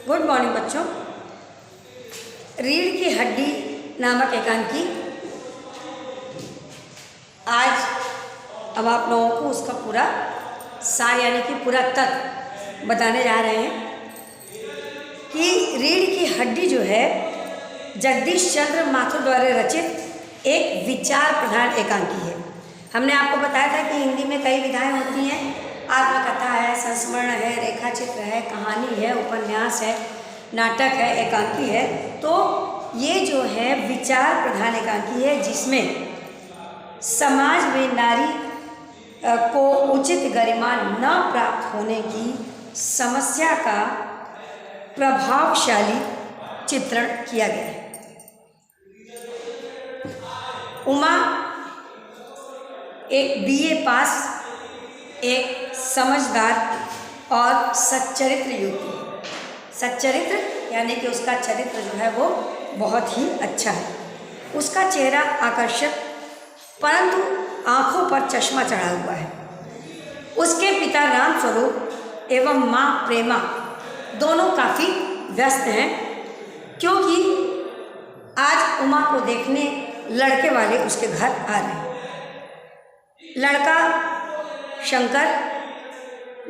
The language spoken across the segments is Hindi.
गुड मॉर्निंग बच्चों। रीढ़ की हड्डी नामक एकांकी आज अब आप लोगों को उसका पूरा सार यानी कि पूरा तत्व बताने जा रहे हैं कि रीढ़ की हड्डी जो है जगदीश चंद्र माथुर द्वारा रचित एक विचार प्रधान एकांकी है। हमने आपको बताया था कि हिंदी में कई विधाएं होती हैं, आत्मकथा है, संस्मरण है, रेखाचित्र है, कहानी है, उपन्यास है, नाटक है, एकांकी है। तो ये जो है विचार प्रधान एकांकी है जिसमें समाज में नारी को उचित गरिमा न प्राप्त होने की समस्या का प्रभावशाली चित्रण किया गया है। उमा एक बीए पास, एक समझदार और सच्चरित्र युवती है। सच्चरित्र यानी कि उसका चरित्र जो है वो बहुत ही अच्छा है। उसका चेहरा आकर्षक परंतु आँखों पर चश्मा चढ़ा हुआ है। उसके पिता रामस्वरूप एवं माँ प्रेमा दोनों काफ़ी व्यस्त हैं क्योंकि आज उमा को देखने लड़के वाले उसके घर आ रहे हैं। लड़का शंकर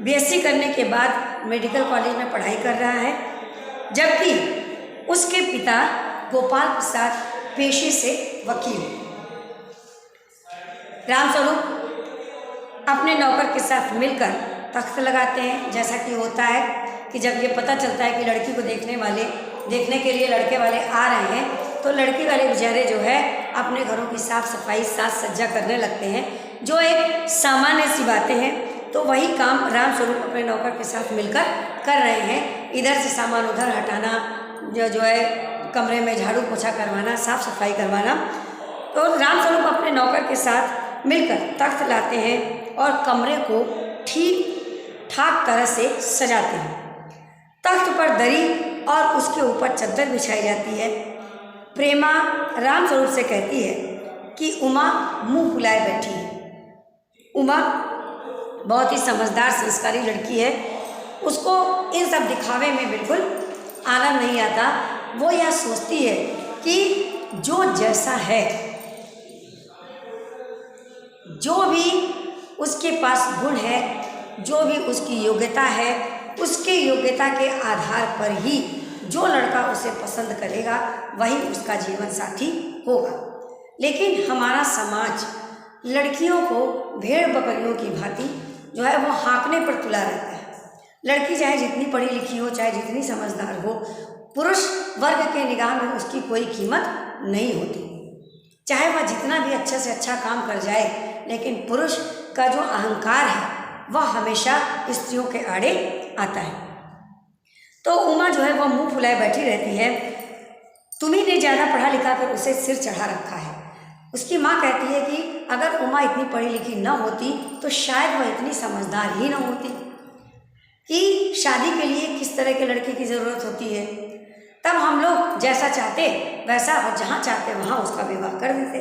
बीएससी करने के बाद मेडिकल कॉलेज में पढ़ाई कर रहा है, जबकि उसके पिता गोपाल प्रसाद पेशे से वकील। रामस्वरूप अपने नौकर के साथ मिलकर तख्त लगाते हैं। जैसा कि होता है कि जब ये पता चलता है कि लड़की को देखने के लिए लड़के वाले आ रहे हैं तो लड़की वाले बेचारे जो है अपने घरों की साफ सफाई साज सज्जा करने लगते हैं, जो एक सामान्य सी बातें हैं। तो वही काम रामस्वरूप अपने नौकर के साथ मिलकर कर रहे हैं। इधर से सामान उधर हटाना, जो है कमरे में झाड़ू पोछा करवाना, साफ सफाई करवाना। तो रामस्वरूप अपने नौकर के साथ मिलकर तख्त लाते हैं और कमरे को ठीक ठाक तरह से सजाते हैं। तख्त पर दरी और उसके ऊपर चादर बिछाई जाती है। प्रेमा रामस्वरूप से कहती है कि उमा मुंह फुलाए बैठी है। उमा बहुत ही समझदार संस्कारी लड़की है। उसको इन सब दिखावे में बिल्कुल आनंद नहीं आता। वो यह सोचती है कि जो जैसा है, जो भी उसके पास गुण है, जो भी उसकी योग्यता है, उसके योग्यता के आधार पर ही जो लड़का उसे पसंद करेगा वही उसका जीवन साथी होगा। लेकिन हमारा समाज लड़कियों को भेड़ बकरियों की भांति जो है वो हाँकने पर तुला रहता है। लड़की चाहे जितनी पढ़ी लिखी हो, चाहे जितनी समझदार हो, पुरुष वर्ग के निगाह में उसकी कोई कीमत नहीं होती। चाहे वह जितना भी अच्छे से अच्छा काम कर जाए, लेकिन पुरुष का जो अहंकार है वह हमेशा स्त्रियों के आड़े आता है। तो उमा जो है वह मुंह फुलाए बैठी रहती है। तुम्ही ने ज़्यादा पढ़ा लिखा कर उसे सिर चढ़ा रखा है। उसकी माँ कहती है कि अगर उमा इतनी पढ़ी लिखी न होती तो शायद वह इतनी समझदार ही न होती कि शादी के लिए किस तरह के लड़के की ज़रूरत होती है। तब हम लोग जैसा चाहते वैसा और जहाँ चाहते वहाँ उसका विवाह कर देते।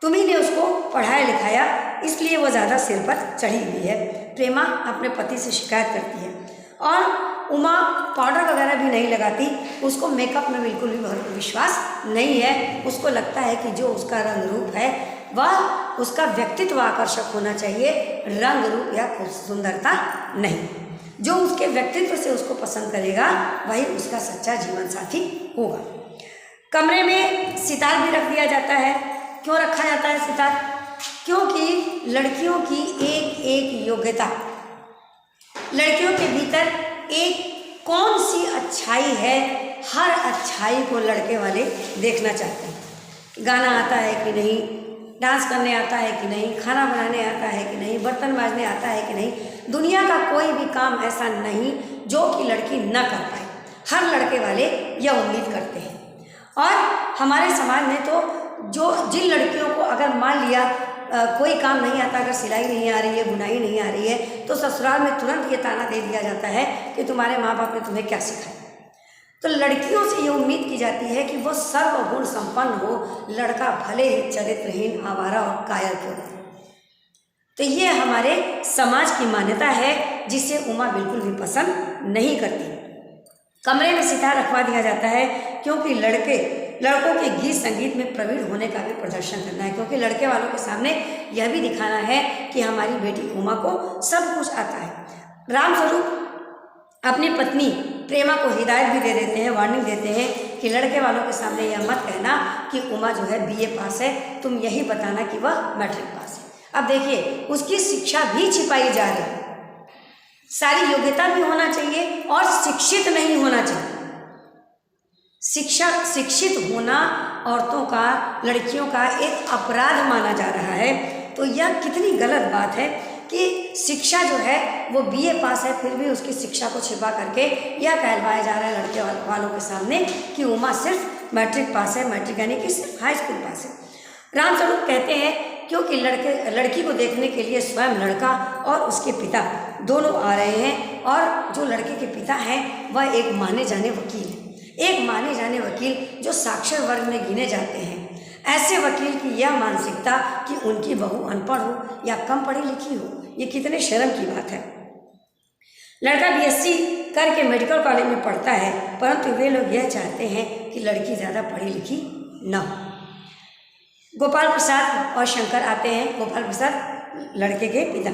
तुम्ही ने उसको पढ़ाया लिखाया, इसलिए वह ज़्यादा सिर पर चढ़ी हुई है। प्रेमा अपने पति से शिकायत करती है और उमा पाउडर वगैरह भी नहीं लगाती। उसको मेकअप में बिल्कुल भी विश्वास नहीं है। उसको लगता है कि जो उसका रंग रूप है वह उसका व्यक्तित्व आकर्षक होना चाहिए, रंग रूप या सुंदरता नहीं। जो उसके व्यक्तित्व से उसको पसंद करेगा वही उसका सच्चा जीवन साथी होगा। कमरे में सितार भी रख दिया जाता है। क्यों रखा जाता है सितार? क्योंकि लड़कियों की एक एक योग्यता, लड़कियों के भीतर एक कौन सी अच्छाई है, हर अच्छाई को लड़के वाले देखना चाहते हैं। गाना आता है कि नहीं, डांस करने आता है कि नहीं, खाना बनाने आता है कि नहीं, बर्तन मांजने आता है कि नहीं। दुनिया का कोई भी काम ऐसा नहीं जो कि लड़की न कर पाए। हर लड़के वाले यह उम्मीद करते हैं। और हमारे समाज में तो जिन लड़कियों को अगर मान लिया कोई काम नहीं आता, अगर सिलाई नहीं आ रही है, बुनाई नहीं आ रही है, तो ससुराल में तुरंत ये ताना दे दिया जाता है कि तुम्हारे माँ बाप ने तुम्हें क्या सिखाया। तो लड़कियों से ये उम्मीद की जाती है कि वो सर्वगुण संपन्न हो, लड़का भले ही चरित्रहीन, आवारा और कायर क्यों हो। तो ये हमारे समाज की मान्यता है जिसे उमा बिल्कुल भी पसंद नहीं करती। कमरे में सितार रखवा दिया जाता है, क्योंकि लड़कों के गीत संगीत में प्रवीण होने का भी प्रदर्शन करना है, क्योंकि लड़के वालों के सामने यह भी दिखाना है कि हमारी बेटी उमा को सब कुछ आता है। रामस्वरूप अपनी पत्नी प्रेमा को हिदायत भी दे देते हैं, वार्निंग देते हैं कि लड़के वालों के सामने यह मत कहना कि उमा जो है BA पास है, तुम यही बताना कि वह मैट्रिक पास है। अब देखिए, उसकी शिक्षा भी छिपाई जा रही है। सारी योग्यता भी होना चाहिए और शिक्षित नहीं होना चाहिए। शिक्षित होना औरतों का, लड़कियों का एक अपराध माना जा रहा है। तो यह कितनी गलत बात है कि शिक्षा जो है वो BA पास है, फिर भी उसकी शिक्षा को छिपा करके यह कहलवाया जा रहा है लड़के वालों के सामने कि उमा सिर्फ मैट्रिक पास है, मैट्रिक यानी कि सिर्फ हाई स्कूल पास है। रामस्वरूप कहते हैं क्योंकि लड़की को देखने के लिए स्वयं लड़का और उसके पिता दोनों आ रहे हैं, और जो लड़के के पिता हैं वह एक माने जाने वकील है, एक माने जाने वकील जो साक्षर वर्ग में गिने जाते हैं। ऐसे वकील की यह मानसिकता कि उनकी बहू अनपढ़ हो या कम पढ़ी लिखी हो, ये कितने शर्म की बात है। लड़का BSc करके मेडिकल कॉलेज में पढ़ता है, परंतु वे लोग यह चाहते हैं कि लड़की ज़्यादा पढ़ी लिखी न हो। गोपाल प्रसाद और शंकर आते हैं। गोपाल प्रसाद लड़के के पिता,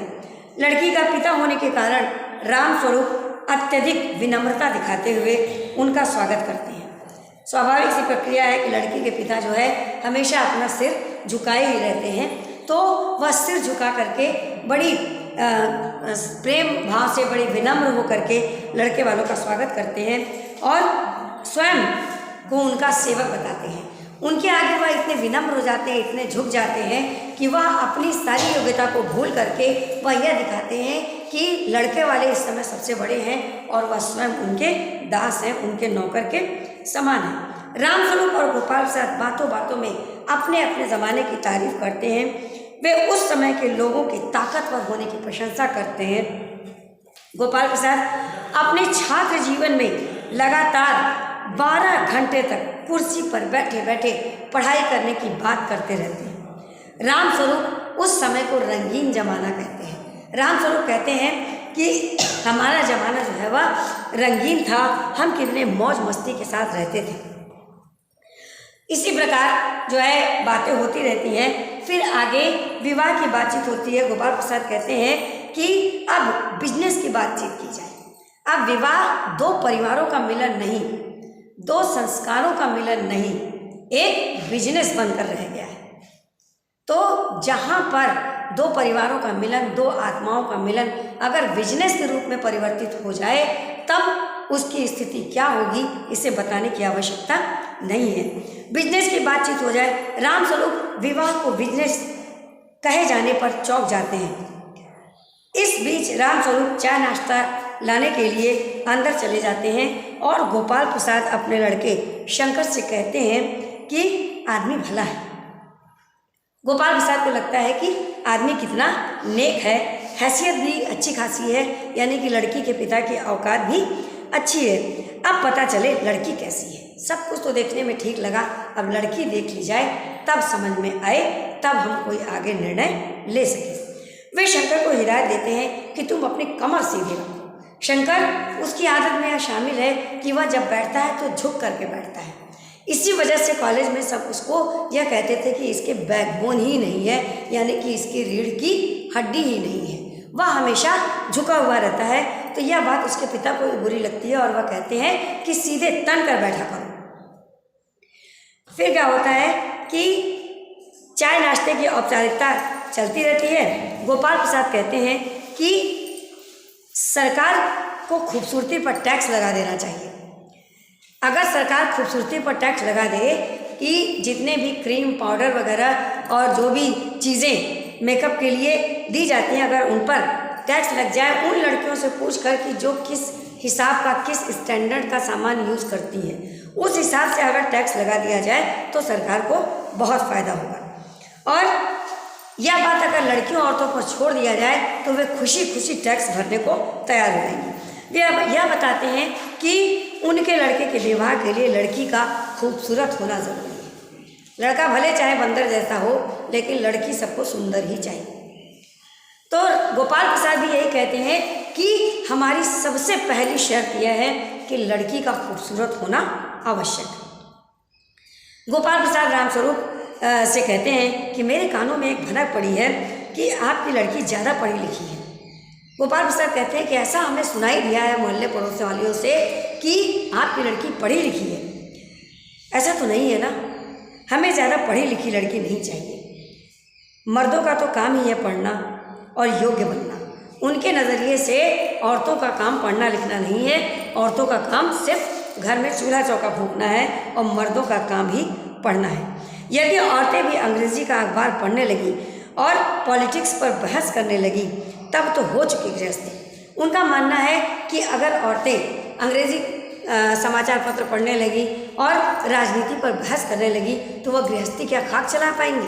लड़की का पिता होने के कारण रामस्वरूप अत्यधिक विनम्रता दिखाते हुए उनका स्वागत करते हैं। स्वाभाविक सी प्रक्रिया है कि लड़की के पिता जो है हमेशा अपना सिर झुकाए ही रहते हैं, तो वह सिर झुका करके बड़ी प्रेम भाव से, बड़ी विनम्र होकर के लड़के वालों का स्वागत करते हैं और स्वयं को उनका सेवक बताते हैं। उनके आगे वह इतने विनम्र हो जाते हैं, इतने झुक जाते हैं कि वह अपनी सारी योग्यता को भूल करके वह यह दिखाते हैं कि लड़के वाले इस समय सबसे बड़े हैं और वह स्वयं उनके दास हैं, उनके नौकर के समान हैं। रामस्वरूप और गोपाल प्रसाद बातों बातों में अपने अपने ज़माने की तारीफ करते हैं। वे उस समय के लोगों के ताकतवर होने की प्रशंसा करते हैं। गोपाल प्रसाद अपने छात्र जीवन में लगातार 12 घंटे तक कुर्सी पर बैठे बैठे पढ़ाई करने की बात करते रहते हैं। रामस्वरूप उस समय को रंगीन जमाना कहते हैं। रामस्वरूप कहते हैं कि हमारा ज़माना जो है वह रंगीन था, हम कितने मौज मस्ती के साथ रहते थे। इसी प्रकार जो है बातें होती रहती हैं। फिर आगे विवाह की बातचीत होती है। गोपाल प्रसाद कहते हैं कि अब बिजनेस की बातचीत की जाए। अब विवाह दो परिवारों का मिलन नहीं, दो संस्कारों का मिलन नहीं, एक बिजनेस बनकर रह गया है। तो जहाँ पर दो परिवारों का मिलन, दो आत्माओं का मिलन अगर बिजनेस के रूप में परिवर्तित हो जाए, तब उसकी स्थिति क्या होगी इसे बताने की आवश्यकता नहीं है। बिजनेस की बातचीत हो जाए, रामस्वरूप विवाह को बिजनेस कहे जाने पर चौंक जाते हैं। इस बीच रामस्वरूप चाय नाश्ता लाने के लिए अंदर चले जाते हैं और गोपाल प्रसाद अपने लड़के शंकर से कहते हैं कि आदमी भला है। गोपाल प्रसाद को लगता है कि आदमी कितना नेक है, हैसियत भी अच्छी खासी है, यानी कि लड़की के पिता की औकात भी अच्छी है। अब पता चले लड़की कैसी है। सब कुछ तो देखने में ठीक लगा, अब लड़की देख ली जाए तब समझ में आए, तब हम कोई आगे निर्णय ले सकें। वे शंकर को हिदायत देते हैं कि तुम अपनी कमर सीधी रखो। शंकर, उसकी आदत में यह शामिल है कि वह जब बैठता है तो झुक करके बैठता है। इसी वजह से कॉलेज में सब उसको यह कहते थे कि इसके बैकबोन ही नहीं है, यानी कि इसकी रीढ़ की हड्डी ही नहीं है, वह हमेशा झुका हुआ रहता है। तो यह बात उसके पिता को बुरी लगती है और वह कहते हैं कि सीधे तन कर बैठा करो। फिर क्या होता है कि चाय नाश्ते की औपचारिकता चलती रहती है। गोपाल प्रसाद कहते हैं कि सरकार को खूबसूरती पर टैक्स लगा देना चाहिए। अगर सरकार खूबसूरती पर टैक्स लगा दे कि जितने भी क्रीम, पाउडर वगैरह और जो भी चीज़ें मेकअप के लिए दी जाती हैं, अगर उन पर टैक्स लग जाए, उन लड़कियों से पूछ कर कि जो किस हिसाब का, किस स्टैंडर्ड का सामान यूज़ करती हैं, उस हिसाब से अगर टैक्स लगा दिया जाए तो सरकार को बहुत फ़ायदा होगा। और यह बात अगर लड़कियों औरतों पर छोड़ दिया जाए तो वे खुशी खुशी टैक्स भरने को तैयार हो जाएंगी। वे यह बताते हैं कि उनके लड़के के विवाह के लिए लड़की का खूबसूरत होना ज़रूरी है। लड़का भले चाहे बंदर जैसा हो, लेकिन लड़की सबको सुंदर ही चाहिए। तो गोपाल प्रसाद भी यही कहते हैं कि हमारी सबसे पहली शर्त यह है कि लड़की का खूबसूरत होना आवश्यक है। गोपाल प्रसाद रामस्वरूप से कहते हैं कि मेरे कानों में एक भनक पड़ी है कि आपकी लड़की ज़्यादा पढ़ी लिखी है। गोपाल प्रसाद कहते हैं कि ऐसा हमने सुनाई दिया है मोहल्ले पड़ोसी वालियों से कि आपकी लड़की पढ़ी लिखी है। ऐसा तो नहीं है ना, हमें ज़्यादा पढ़ी लिखी लड़की नहीं चाहिए। मर्दों का तो काम ही है पढ़ना और योग्य बनना। उनके नज़रिए से औरतों का काम पढ़ना लिखना नहीं है, औरतों का काम सिर्फ घर में चूल्हा चौका फूंकना है और मर्दों का काम ही पढ़ना है। यदि औरतें भी अंग्रेज़ी का अखबार पढ़ने लगी और पॉलिटिक्स पर बहस करने लगी तब तो हो चुकी गृहस्थी। उनका मानना है कि अगर औरतें अंग्रेज़ी समाचार पत्र पढ़ने लगी और राजनीति पर बहस करने लगी तो वह गृहस्थी क्या खाक चला पाएंगी,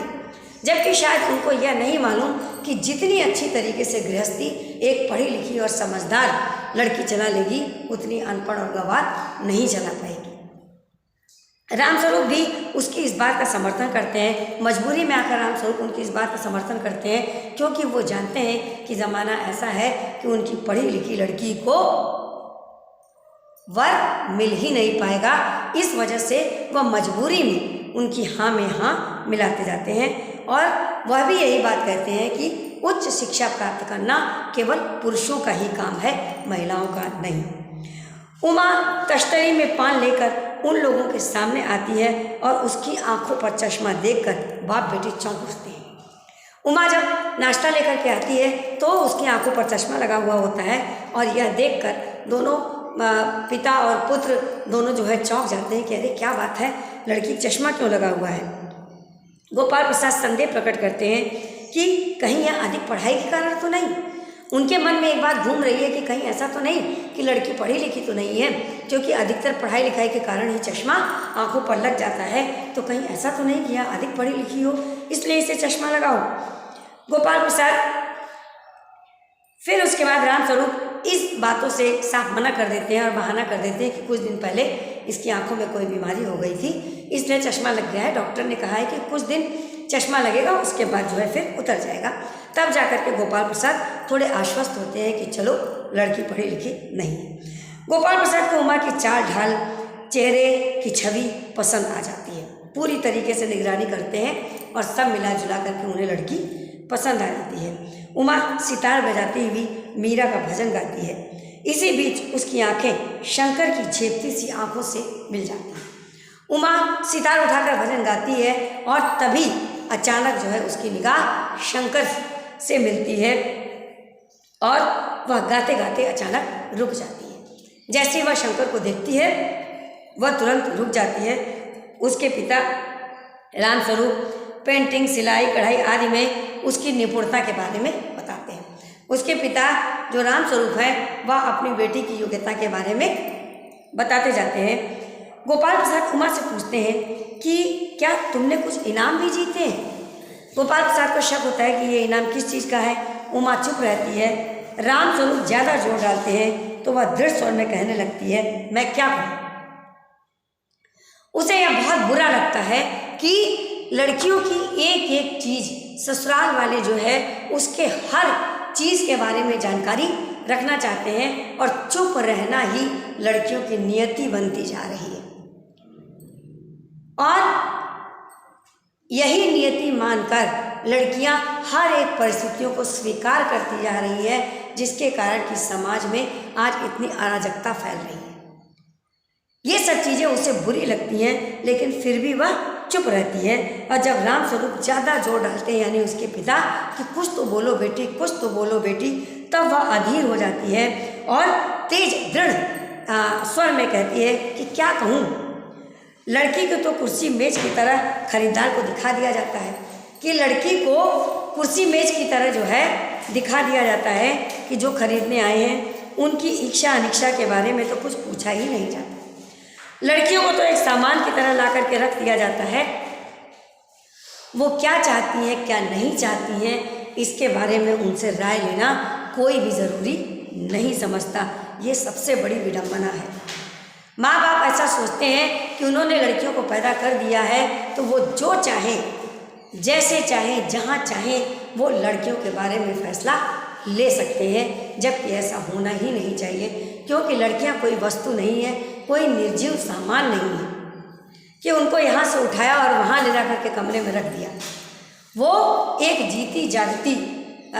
जबकि शायद उनको यह नहीं मालूम कि जितनी अच्छी तरीके से गृहस्थी एक पढ़ी लिखी और समझदार लड़की चला लेगी उतनी अनपढ़ और गंवार नहीं चला पाएगी। रामस्वरूप भी उसकी इस बात का समर्थन करते हैं। मजबूरी में आकर रामस्वरूप उनकी इस बात का समर्थन करते हैं क्योंकि वो जानते हैं कि ज़माना ऐसा है कि उनकी पढ़ी लिखी लड़की को वर मिल ही नहीं पाएगा। इस वजह से वह मजबूरी में उनकी हाँ में हाँ मिलाते जाते हैं और वह भी यही बात कहते हैं कि उच्च शिक्षा प्राप्त करना केवल पुरुषों का ही काम है, महिलाओं का नहीं। उमा तश्तरी में पान लेकर उन लोगों के सामने आती है और उसकी आंखों पर चश्मा देखकर बाप बेटी चौंक उठते हैं। उमा जब नाश्ता लेकर के आती है तो उसकी आंखों पर चश्मा लगा हुआ होता है और यह देखकर दोनों पिता और पुत्र दोनों जो है चौंक जाते हैं कि अरे क्या बात है, लड़की चश्मा क्यों लगा हुआ है। गोपाल प्रसाद संदेह प्रकट करते हैं कि कहीं यह अधिक पढ़ाई के कारण तो नहीं। उनके मन में एक बात घूम रही है कि कहीं ऐसा तो नहीं कि लड़की पढ़ी लिखी तो नहीं है, क्योंकि अधिकतर पढ़ाई लिखाई के कारण ही चश्मा आंखों पर लग जाता है, तो कहीं ऐसा तो नहीं कि यह अधिक पढ़ी लिखी हो इसलिए इसे चश्मा लगाओ। गोपाल प्रसाद फिर उसके बाद रामस्वरूप इस बातों से साफ मना कर देते हैं और बहाना कर देते हैं कि कुछ दिन पहले इसकी आंखों में कोई बीमारी हो गई थी इसलिए चश्मा लग गया है। डॉक्टर ने कहा है कि कुछ दिन चश्मा लगेगा, उसके बाद जो है फिर उतर जाएगा। तब जाकर के गोपाल प्रसाद थोड़े आश्वस्त होते हैं कि चलो लड़की पढ़ी लिखी नहीं है। गोपाल प्रसाद को उमा की चाल ढाल, चेहरे की छवि पसंद आ जाती है। पूरी तरीके से निगरानी करते हैं और सब मिला जुला करके उन्हें लड़की पसंद आ जाती है। उमा सितार बजाती हुई मीरा का भजन गाती है। इसी बीच उसकी आंखें शंकर की झेपती सी आंखों से मिल जाती हैं। उमा सितार उठाकर भजन गाती है और तभी अचानक जो है उसकी निगाह शंकर से मिलती है और वह गाते गाते अचानक रुक जाती है। जैसे वह शंकर को देखती है वह तुरंत रुक जाती है। उसके पिता रामस्वरूप पेंटिंग, सिलाई, कढ़ाई आदि में उसकी निपुणता के बारे में बताते हैं। उसके पिता जो रामस्वरूप है वह अपनी बेटी की योग्यता के बारे में बताते जाते हैं। गोपाल प्रसाद उमा से पूछते हैं कि क्या तुमने कुछ इनाम भी जीते हैं। गोपाल प्रसाद को शक होता है कि ये इनाम किस चीज़ का है। उमा चुप रहती है। रामस्वरूप ज़्यादा जोर डालते हैं तो वह दृढ़ स्वर में कहने लगती है, मैं क्या करूं। उसे यह बहुत बुरा लगता है कि लड़कियों की एक एक चीज़ ससुराल वाले जो है उसके हर चीज़ के बारे में जानकारी रखना चाहते हैं और चुप रहना ही लड़कियों की नियति बनती जा रही है और यही नियति मानकर लड़कियां हर एक परिस्थितियों को स्वीकार करती जा रही है, जिसके कारण कि समाज में आज इतनी अराजकता फैल रही है। ये सब चीज़ें उसे बुरी लगती हैं लेकिन फिर भी वह चुप रहती है। और जब रामस्वरूप ज़्यादा जोर डालते हैं यानी उसके पिता कि कुछ तो बोलो बेटी, कुछ तो बोलो बेटी, तब वह अधीर हो जाती है और तेज दृढ़ स्वर में कहती है कि क्या कहूँ। लड़की को तो कुर्सी मेज की तरह खरीदार को दिखा दिया जाता है कि लड़की को कुर्सी मेज की तरह जो है दिखा दिया जाता है कि जो खरीदने आए हैं उनकी इच्छा अनिच्छा के बारे में तो कुछ पूछा ही नहीं जाता। लड़कियों को तो एक सामान की तरह ला करके रख दिया जाता है। वो क्या चाहती हैं क्या नहीं चाहती हैं इसके बारे में उनसे राय लेना कोई भी ज़रूरी नहीं समझता। ये सबसे बड़ी विडंबना है। माँ बाप ऐसा सोचते हैं कि उन्होंने लड़कियों को पैदा कर दिया है तो वो जो चाहें, जैसे चाहें, जहाँ चाहें वो लड़कियों के बारे में फैसला ले सकते हैं, जबकि ऐसा होना ही नहीं चाहिए, क्योंकि लड़कियां कोई वस्तु नहीं है, कोई निर्जीव सामान नहीं है कि उनको यहाँ से उठाया और वहाँ ले जा कर के कमरे में रख दिया। वो एक जीती जागती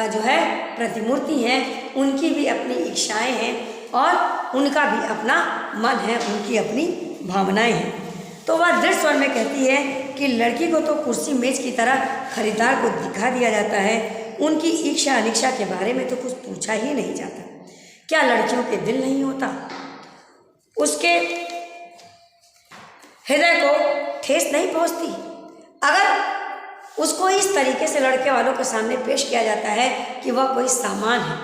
जो है प्रतिमूर्ति हैं, उनकी भी अपनी इच्छाएं हैं और उनका भी अपना मन है, उनकी अपनी भावनाएं हैं। तो वह दृढ़ स्वर में कहती है कि लड़की को तो कुर्सी मेज की तरह खरीदार को दिखा दिया जाता है, उनकी इच्छा अनिच्छा के बारे में तो कुछ पूछा ही नहीं जाता। क्या लड़कियों के दिल नहीं होता? उसके हृदय को ठेस नहीं पहुंचती? अगर उसको इस तरीके से लड़के वालों के सामने पेश किया जाता है कि वह कोई सामान है,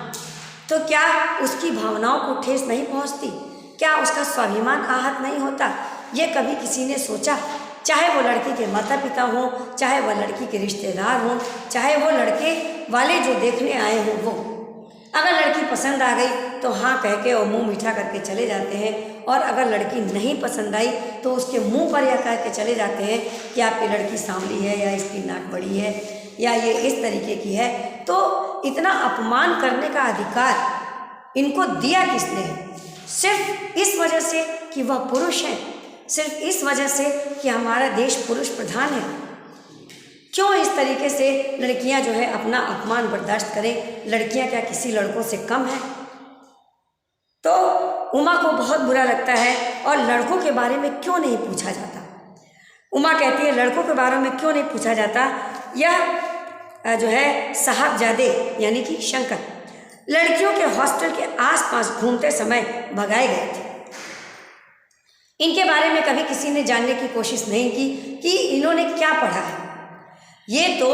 तो क्या उसकी भावनाओं को ठेस नहीं पहुंचती? क्या उसका स्वाभिमान आहत नहीं होता? ये कभी किसी ने सोचा? चाहे वो लड़की के माता पिता हों, चाहे वह लड़की के रिश्तेदार हों, चाहे वो लड़के वाले जो देखने आए हों वो, अगर लड़की पसंद आ गई तो हाँ कह के और मुंह मीठा करके चले जाते हैं, और अगर लड़की नहीं पसंद आई तो उसके मुंह पर यह कह के चले जाते हैं कि आपकी लड़की सांवली है, या इसकी नाक बड़ी है, या ये इस तरीके की है। तो इतना अपमान करने का अधिकार इनको दिया किसने है? सिर्फ इस वजह से कि वह पुरुष है, सिर्फ इस वजह से कि हमारा देश पुरुष प्रधान है। क्यों इस तरीके से लड़कियां जो है अपना अपमान बर्दाश्त करें? लड़कियां क्या किसी लड़कों से कम हैं? तो उमा को बहुत बुरा लगता है, और लड़कों के बारे में क्यों नहीं पूछा जाता? उमा कहती है लड़कों के बारे में क्यों नहीं पूछा जाता? यह जो है साहबजादे यानी कि शंकर लड़कियों के हॉस्टल के आसपास घूमते समय भगाए गए थे। इनके बारे में कभी किसी ने जानने की कोशिश नहीं की कि इन्होंने क्या पढ़ा है। ये तो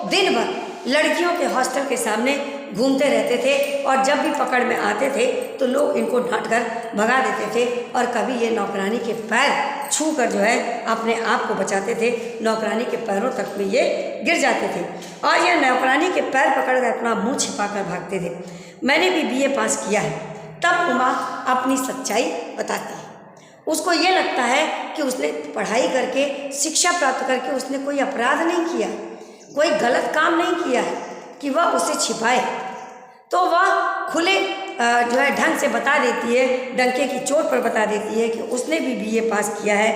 दिन भर लड़कियों के हॉस्टल के सामने घूमते रहते थे, और जब भी पकड़ में आते थे तो लोग इनको डांट कर भगा देते थे, और कभी ये नौकरानी के पैर छू कर जो है अपने आप को बचाते थे। नौकरानी के पैरों तक में ये गिर जाते थे, और ये नौकरानी के पैर पकड़ कर अपना मुंह छिपा कर भागते थे। मैंने भी बीए पास किया है। तब उमा अपनी सच्चाई बताती है। उसको ये लगता है कि उसने पढ़ाई करके, शिक्षा प्राप्त करके उसने कोई अपराध नहीं किया, कोई गलत काम नहीं किया है कि वह उसे छिपाए। तो वह खुले जो है ढंग से बता देती है, डंके की चोट पर बता देती है कि उसने भी बीए पास किया है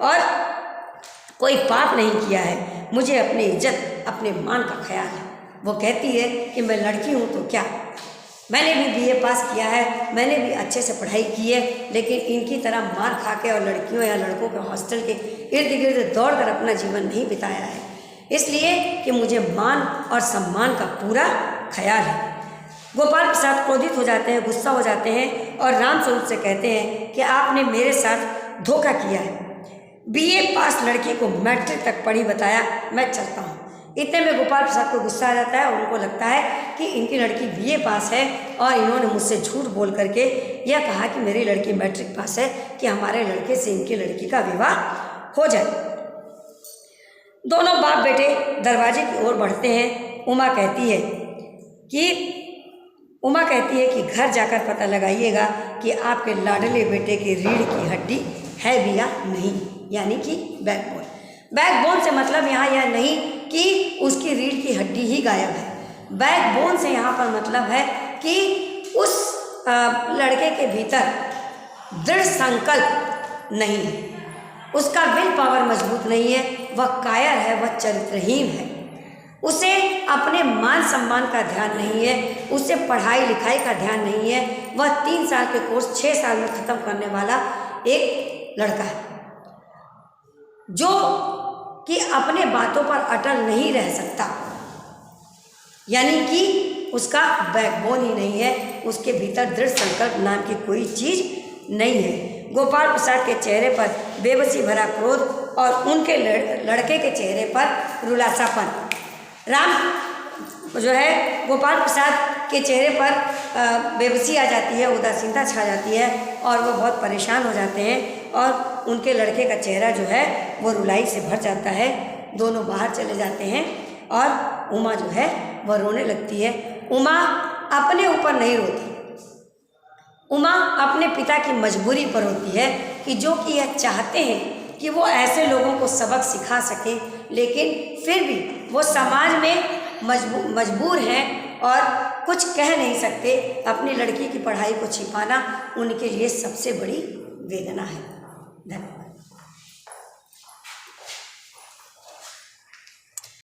और कोई पाप नहीं किया है। मुझे अपनी इज्जत, अपने मान का ख्याल है। वो कहती है कि मैं लड़की हूँ तो क्या, मैंने भी बीए पास किया है, मैंने भी अच्छे से पढ़ाई की है, लेकिन इनकी तरह मार खा के और लड़कियों या लड़कों के हॉस्टल के इर्द गिर्द दौड़ कर अपना जीवन नहीं बिताया है, इसलिए कि मुझे मान और सम्मान का पूरा ख्याल है। गोपाल प्रसाद क्रोधित हो जाते हैं, गुस्सा हो जाते हैं और रामस्वरूप से कहते हैं कि आपने मेरे साथ धोखा किया है। बीए पास लड़की को मैट्रिक तक पढ़ी बताया, मैं चलता हूँ। इतने में गोपाल प्रसाद को गुस्सा आ जाता है और उनको लगता है कि इनकी लड़की बीए पास है और इन्होंने मुझसे झूठ बोल करके यह कहा कि मेरी लड़की मैट्रिक पास है, कि हमारे लड़के से इनकी लड़की का विवाह हो जाए। दोनों बाप बेटे दरवाजे की ओर बढ़ते हैं। उमा कहती है कि घर जाकर पता लगाइएगा कि आपके लाडले बेटे की रीढ़ की हड्डी है भी या नहीं, यानी कि बैकबोन। बैकबोन से मतलब यहाँ यह नहीं कि उसकी रीढ़ की हड्डी ही गायब है। बैकबोन से यहाँ पर मतलब है कि उस लड़के के भीतर दृढ़ संकल्प नहीं है, उसका विल पावर मजबूत नहीं है, वह कायर है, वह चरित्रहीन है, उसे अपने मान सम्मान का ध्यान नहीं है, उसे पढ़ाई लिखाई का ध्यान नहीं है। वह 3 साल के कोर्स 6 साल में ख़त्म करने वाला एक लड़का है जो कि अपने बातों पर अटल नहीं रह सकता, यानी कि उसका बैकबोन ही नहीं है, उसके भीतर दृढ़ संकल्प नाम की कोई चीज़ नहीं है। गोपाल प्रसाद के चेहरे पर बेबसी भरा क्रोध और उनके लड़के के चेहरे पर रुलासापन। राम जो है गोपाल प्रसाद के चेहरे पर बेबसी आ जाती है, उदासीनता छा जाती है और वो बहुत परेशान हो जाते हैं और उनके लड़के का चेहरा जो है वो रुलाई से भर जाता है। दोनों बाहर चले जाते हैं और उमा जो है वह रोने लगती है। उमा अपने ऊपर नहीं रोती, उमा अपने पिता की मजबूरी पर होती है कि जो कि यह चाहते हैं कि वो ऐसे लोगों को सबक सिखा सकें, लेकिन फिर भी वो समाज में मजबूर हैं और कुछ कह नहीं सकते। अपनी लड़की की पढ़ाई को छिपाना उनके लिए सबसे बड़ी वेदना है। धन्यवाद।